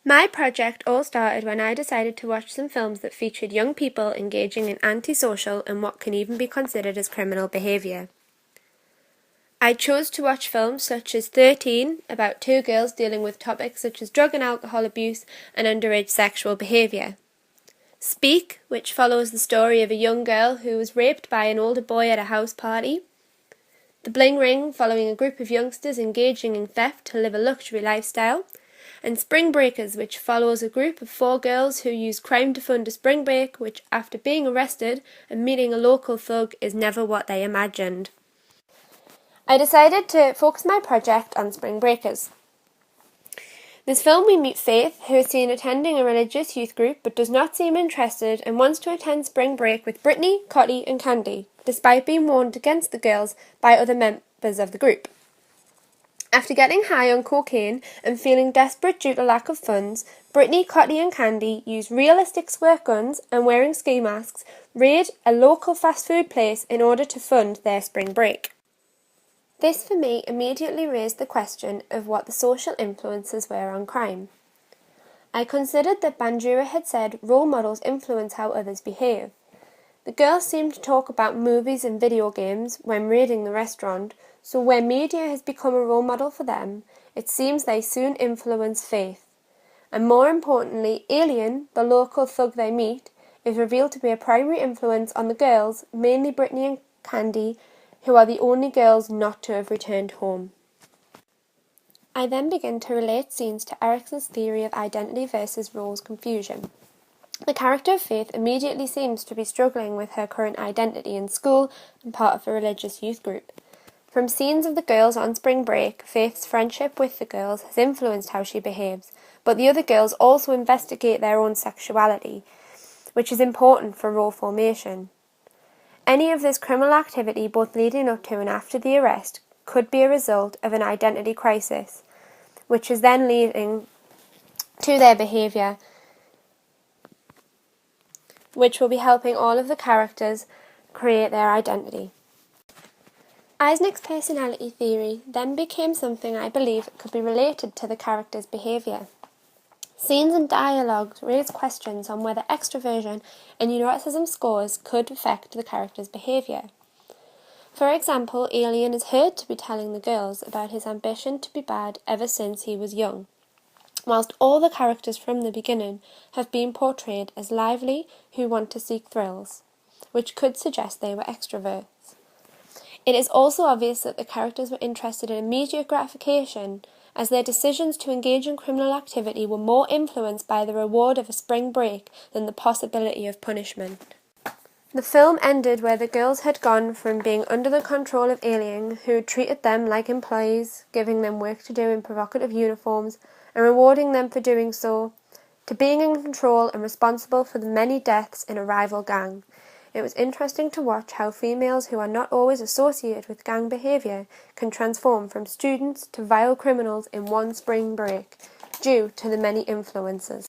My project all started when I decided to watch some films that featured young people engaging in antisocial and what can even be considered as criminal behaviour. I chose to watch films such as 13, about two girls dealing with topics such as drug and alcohol abuse and underage sexual behaviour. Speak, which follows the story of a young girl who was raped by an older boy at a house party. The Bling Ring, following a group of youngsters engaging in theft to live a luxury lifestyle. And Spring Breakers, which follows a group of 4 girls who use crime to fund a spring break, which, after being arrested and meeting a local thug, is never what they imagined. I decided to focus my project on Spring Breakers. This film we meet Faith, who is seen attending a religious youth group but does not seem interested and wants to attend spring break with Brittany, Cotty and Candy, despite being warned against the girls by other members of the group. After getting high on cocaine and feeling desperate due to lack of funds, Brittany, Cotty and Candy use realistic squirt guns and wearing ski masks raid a local fast food place in order to fund their spring break. This for me immediately raised the question of what the social influences were on crime. I considered that Bandura had said role models influence how others behave. The girls seemed to talk about movies and video games when raiding the restaurant, so where media has become a role model for them, it seems they soon influence Faith. And more importantly, Alien, the local thug they meet, is revealed to be a primary influence on the girls, mainly Brittany and Candy, who are the only girls not to have returned home. I then begin to relate scenes to Erikson's theory of identity versus roles confusion. The character of Faith immediately seems to be struggling with her current identity in school and part of a religious youth group. From scenes of the girls on spring break, Faith's friendship with the girls has influenced how she behaves, but the other girls also investigate their own sexuality, which is important for role formation. Any of this criminal activity, both leading up to and after the arrest, could be a result of an identity crisis, which is then leading to their behaviour, which will be helping all of the characters create their identity. Eisnick's personality theory then became something I believe could be related to the character's behaviour. Scenes and dialogues raise questions on whether extroversion and neuroticism scores could affect the character's behaviour. For example, Alien is heard to be telling the girls about his ambition to be bad ever since he was young, whilst all the characters from the beginning have been portrayed as lively who want to seek thrills, which could suggest they were extroverts. It is also obvious that the characters were interested in immediate gratification, as their decisions to engage in criminal activity were more influenced by the reward of a spring break than the possibility of punishment. The film ended where the girls had gone from being under the control of Alien, who treated them like employees, giving them work to do in provocative uniforms and rewarding them for doing so, to being in control and responsible for the many deaths in a rival gang. It was interesting to watch how females who are not always associated with gang behaviour can transform from students to vile criminals in one spring break, due to the many influences.